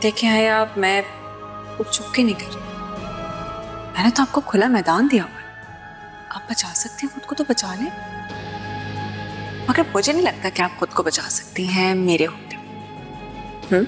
देखें हया, मैं कुछ चुप के नहीं कर रही। मैंने तो आपको खुला मैदान दिया हुआ है। आप बचा सकती हैं खुद को तो बचा लें, मगर मुझे नहीं लगता कि आप खुद को बचा सकती हैं मेरे होते हुए।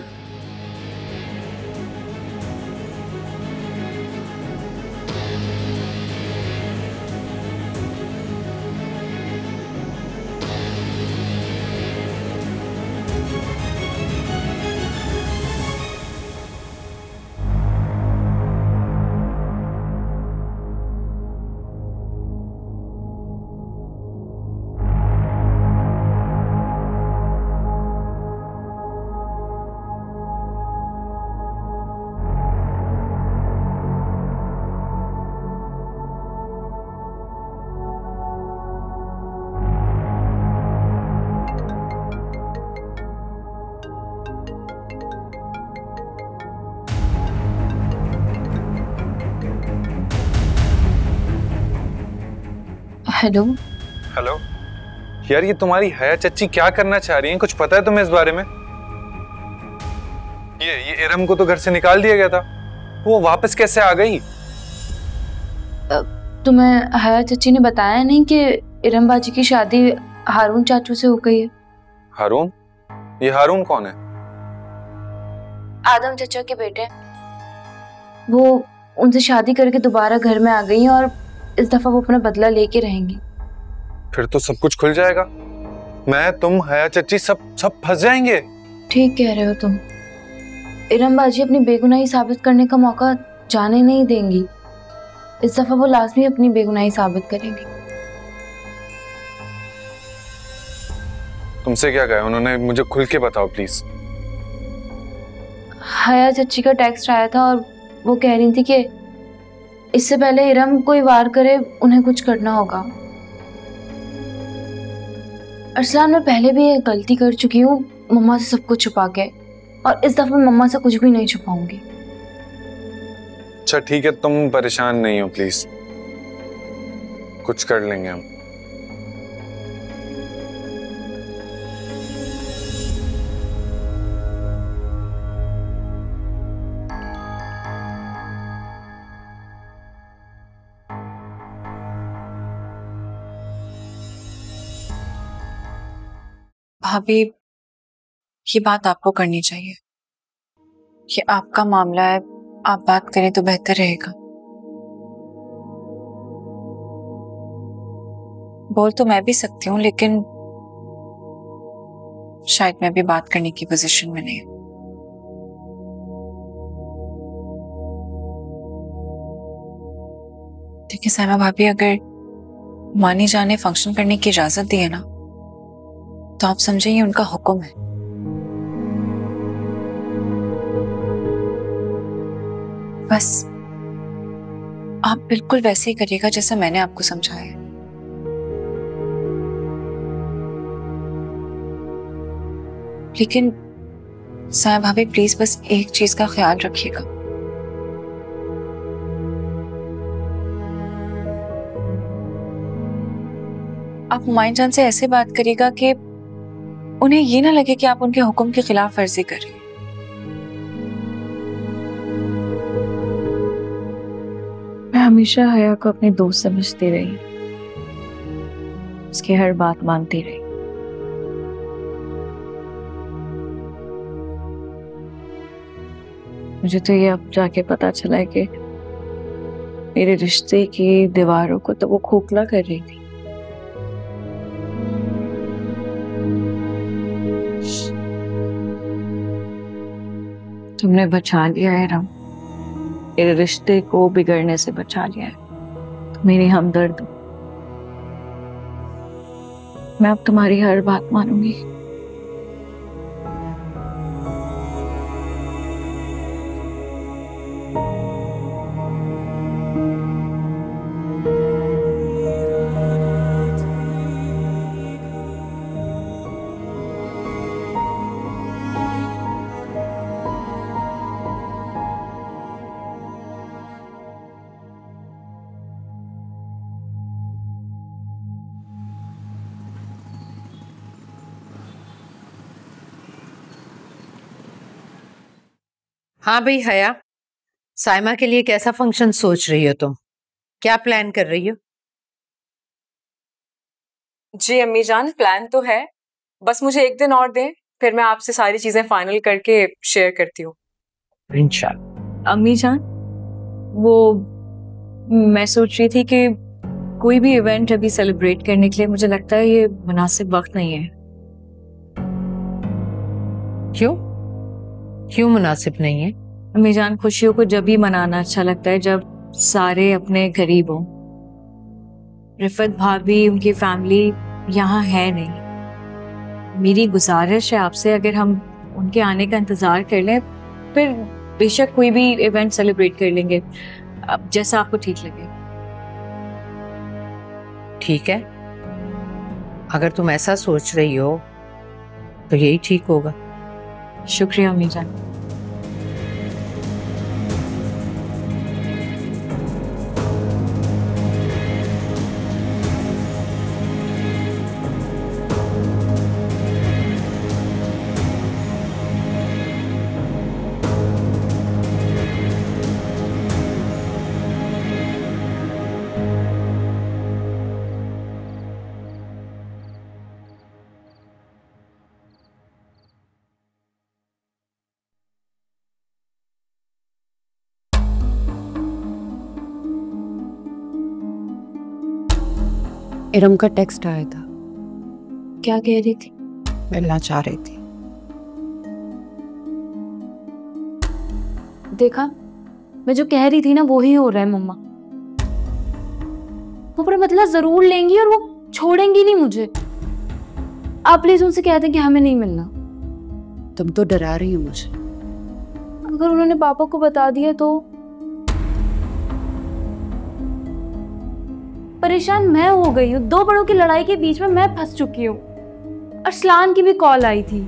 हेलो हेलो यार, ये तुम्हारी हया चच्ची क्या करना चाह रही हैं? कुछ पता है तुम्हें इस बारे में? ये इरम को तो घर से निकाल दिया गया था, वो वापस कैसे आ गई? तुम्हें हया चच्ची ने बताया नहीं कि इरम बाजी की शादी हारून चाचू से हो गई है। हारून? ये हारून कौन है? आदम चचा के बेटे। वो उनसे शादी करके दोबारा घर में आ गई हैं और इस दफा वो अपना बदला लेके रहेंगी। फिर तो सब कुछ खुल जाएगा। मैं, तुम, हया चच्ची सब फंस जाएंगे। ठीक कह रहे हो तुम। इरम बाजी अपनी बेगुनाही साबित करने का मौका जाने नहीं देंगी। इस दफा वो लाजमी अपनी बेगुनाही साबित करेंगी। तुमसे क्या कहा उन्होंने? मुझे खुल के बताओ प्लीज। हया चच्ची का टेक्स्ट आया था और वो कह रही थी कि इससे पहले इरम कोई वार करे उन्हें कुछ करना होगा। अरसलान, मैं पहले भी एक गलती कर चुकी हूँ मम्मा से सब कुछ छुपा के, और इस दफा मम्मा से कुछ भी नहीं छुपाऊंगी। अच्छा ठीक है, तुम परेशान नहीं हो प्लीज, कुछ कर लेंगे हम। भाभी, ये बात आपको करनी चाहिए। ये आपका मामला है, आप बात करें तो बेहतर रहेगा। बोल तो मैं भी सकती हूँ, लेकिन शायद मैं भी बात करने की पोजीशन में नहीं। देखिए साइमा भाभी, अगर मानी जान ने फंक्शन करने की इजाजत दी है ना, तो आप समझे ये उनका हुक्म है। बस आप बिल्कुल वैसे ही करिएगा जैसा मैंने आपको समझाया है। लेकिन साया भाभी प्लीज बस एक चीज का ख्याल रखिएगा। आप हुमायूं जान से ऐसे बात करिएगा कि उन्हें ये ना लगे कि आप उनके हुक्म की खिलाफ वर्जी कर रही हैं। मैं हमेशा हया को अपने दोस्त समझती रही, उसकी हर बात मानती रही। मुझे तो ये अब जाके पता चला है कि मेरे रिश्ते की दीवारों को तो वो खोखला कर रही थी। तुमने बचा लिया है राम, मेरे रिश्ते को बिगड़ने से बचा लिया है। तुम मेरी हमदर्द हो। मैं अब तुम्हारी हर बात मानूंगी। हाँ भाई हया, साइमा के लिए कैसा फंक्शन सोच रही हो तुम? क्या प्लान कर रही हो? जी अम्मी जान, प्लान तो है, बस मुझे एक दिन और दें, फिर मैं आपसे सारी चीजें फाइनल करके शेयर करती हूँ। इंशाल्लाह। अम्मी जान, वो मैं सोच रही थी कि कोई भी इवेंट अभी सेलिब्रेट करने के लिए मुझे लगता है ये मुनासिब वक्त नहीं है। क्यों? क्यों मुनासिब नहीं है? अम्मी जान, खुशियों को जब ही मनाना अच्छा लगता है जब सारे अपने करीब हों। रिफत भाभी, उनकी फैमिली यहाँ है नहीं। मेरी गुजारिश है आपसे, अगर हम उनके आने का इंतजार कर लें फिर बेशक कोई भी इवेंट सेलिब्रेट कर लेंगे, अब जैसा आपको ठीक लगे। ठीक है, अगर तुम ऐसा सोच रही हो तो यही ठीक होगा। शुक्रिया अम्मी जान। इरम का टेक्स्ट आया था। क्या कह रही थी? मिलना चाह रही थी। देखा, मैं जो कह रही थी ना वो ही हो रहा है मम्मा। वो पर बदला जरूर लेंगी और वो छोड़ेंगी नहीं मुझे। आप प्लीज उनसे कह दें कि हमें नहीं मिलना। तुम तो डरा रही हो मुझे। अगर उन्होंने पापा को बता दिया तो परेशान मैं हो गई हूँ। दो बड़ों की लड़ाई के बीच में मैं फंस चुकी हूँ। अरसलान की भी कॉल आई थी।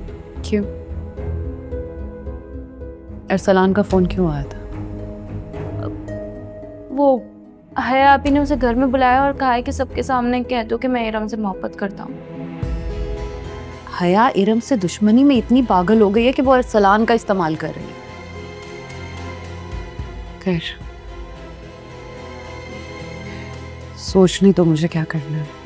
क्यों? अरसलान का फोन क्यों आया था? वो हया आपी ने उसे घर में बुलाया और कहा है कि सबके सामने कह दो कि मैं इरम से मोहब्बत करता हूँ। हया इरम से दुश्मनी में इतनी पागल हो गई है कि वो अरसलान का इस्तेमाल कर रही है। खैर, सोचनी तो मुझे क्या करना है।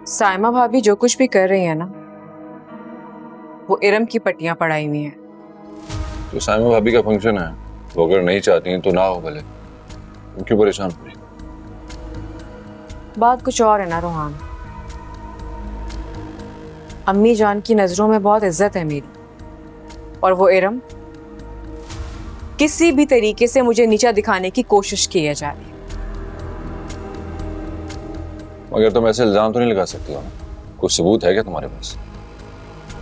साइमा भाभी जो कुछ भी कर रही है ना, वो इरम की पट्टियां पढ़ाई हुई हैं। तो साइमा भाभी का फंक्शन है, वो अगर नहीं चाहती हैं तो ना हो भले, तुम क्यों परेशान हो रही? बात कुछ और है ना रोहान, अम्मी जान की नजरों में बहुत इज्जत है मेरी, और वो इरम किसी भी तरीके से मुझे नीचा दिखाने की कोशिश की जा रही है। मगर तुम ऐसे इल्जाम तो नहीं लगा सकती हो ना, कुछ सबूत है क्या तुम्हारे पास?